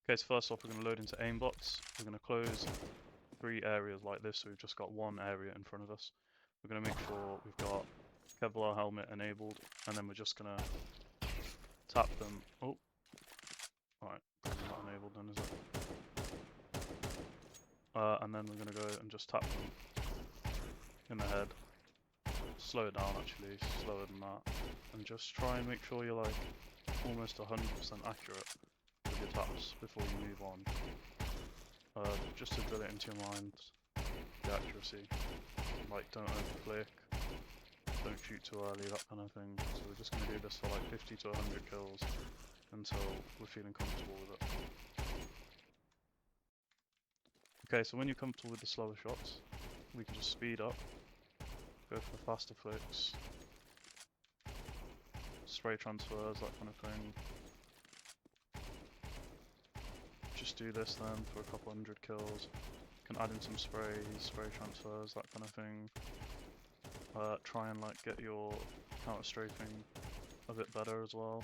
Okay, so first off we're going to load into aimbots. We're going to close 3 areas like this, so we've just got 1 area in front of us. We're going to make sure we've got Kevlar helmet enabled, and then we're just going to tap them. Oh, alright, not enabled then, is it? And then we're going to go and just tap them in the head. Slow it down actually, slower than that. And just try and make sure you're like almost 100% accurate with your taps before you move on. Just to drill it into your mind, the accuracy. Like don't overclick, don't shoot too early, that kind of thing. So we're just going to do this for like 50 to 100 kills until we're feeling comfortable with it. Okay, so when you're comfortable with the slower shots, we can just speed up, go for faster flicks, spray transfers, that kind of thing. Just do this then for a couple 100 kills. You can add in some sprays, spray transfers, that kind of thing. Try and like get your counter strafing a bit better as well.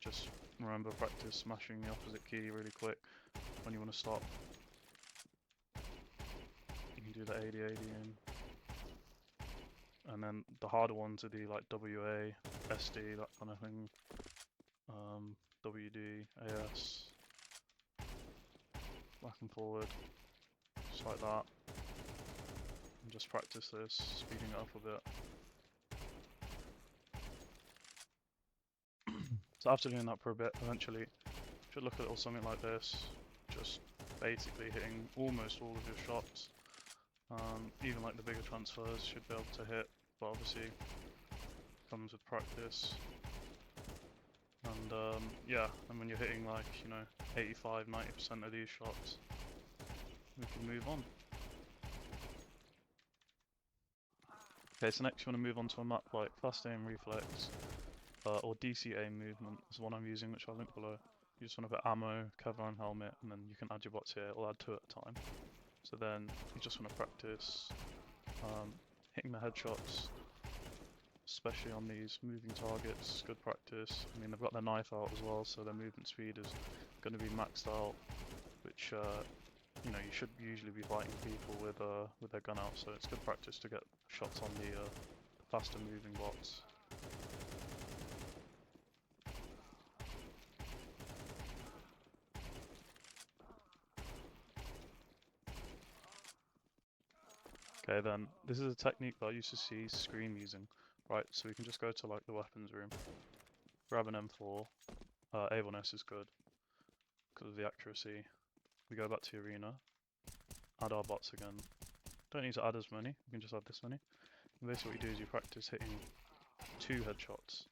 Just remember, practice smashing the opposite key really quick when you want to stop. You can do the 80-80 in. And then the harder ones would be like WA, SD, that kind of thing. WD, AS, back and forward, just like that. And just practice this, speeding it up a bit. So after doing that for a bit, eventually you should look at it or something like this, just basically hitting almost all of your shots. Even like the bigger transfers should be able to hit, but obviously comes with practice. And yeah, and when you're hitting like, you know, 85-90% of these shots, we can move on. Okay, so next you want to move on to a map like Fast Aim Reflex, or DC Aim Movement is the one I'm using, which I'll link below. You just want to put ammo, cover and helmet, and then you can add your bots here, or add 2 at a time. So then you just want to practice hitting the headshots, especially on these moving targets. Good practice. I mean, they've got their knife out as well, so their movement speed is going to be maxed out, which you know, you should usually be fighting people with their gun out, so it's good practice to get shots on the faster moving bots. Okay, then this is a technique that I used to see Scream using. Right, so we can just go to like the weapons room, grab an M4. A1S is good because of the accuracy. We go back to the arena, add our bots again. Don't need to add as many, we can just add this many. And basically what you do is you practice hitting 2 headshots.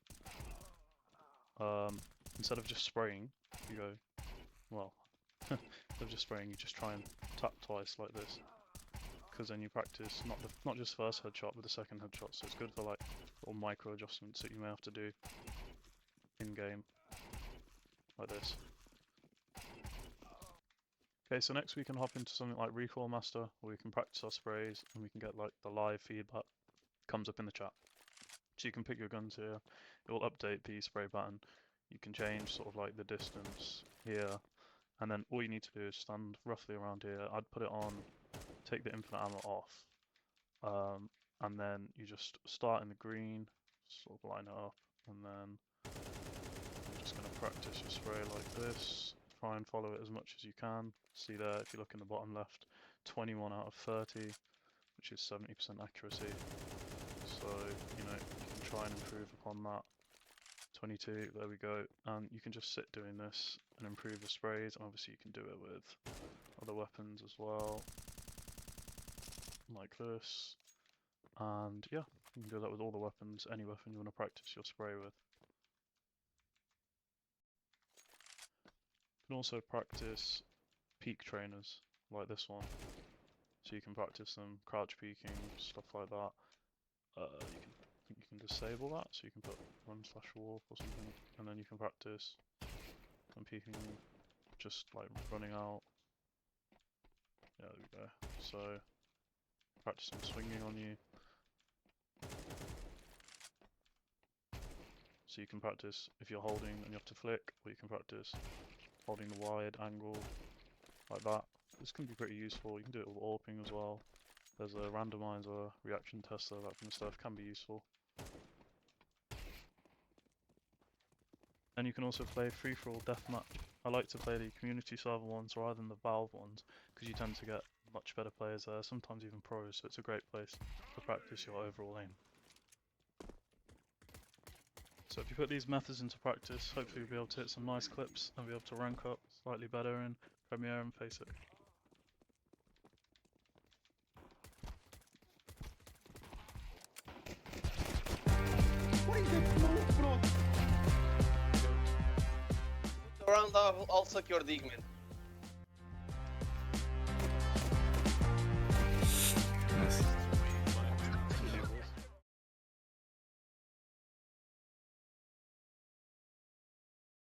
Instead of just spraying, you go, well, instead of just spraying, you just try and tap twice like this. Because then you practice not just first headshot, but the second headshot. So it's good for like little micro adjustments that you may have to do in game, like this. Okay, so next we can hop into something like Recoil Master, where we can practice our sprays and we can get like the live feedback comes up in the chat. So you can pick your guns here, it will update the spray pattern. You can change sort of like the distance here, and then all you need to do is stand roughly around here. I'd put it on, take the infinite ammo off, and then you just start in the green, sort of line it up, and then you're just going to practice your spray like this. Try and follow it as much as you can. See there, if you look in the bottom left, 21 out of 30, which is 70% accuracy. So, you know, you can try and improve upon that. 22, there we go. And you can just sit doing this and improve the sprays, and obviously you can do it with other weapons as well, like this. And yeah, you can do that with all the weapons, any weapon you want to practice your spray with. You can also practice peek trainers, like this one. So you can practice them, crouch peeking, stuff like that. You can disable that, so you can put run/walk or something, and then you can practice some peeking, just like running out. Yeah, there we go. So practice some swinging on you. So you can practice if you're holding and you have to flick, or you can practice holding the wide angle like that. This can be pretty useful. You can do it with AWPing as well. There's a randomizer, reaction tester, that kind of stuff can be useful. And you can also play free-for-all deathmatch. I like to play the community server ones rather than the Valve ones, because you tend to get much better players there, sometimes even pros, so it's a great place to practice your overall aim. So if you put these methods into practice, hopefully you'll be able to hit some nice clips and be able to rank up slightly better in Premiere and FACEIT. What is that move, bro? Around, I'll suck your dick, man.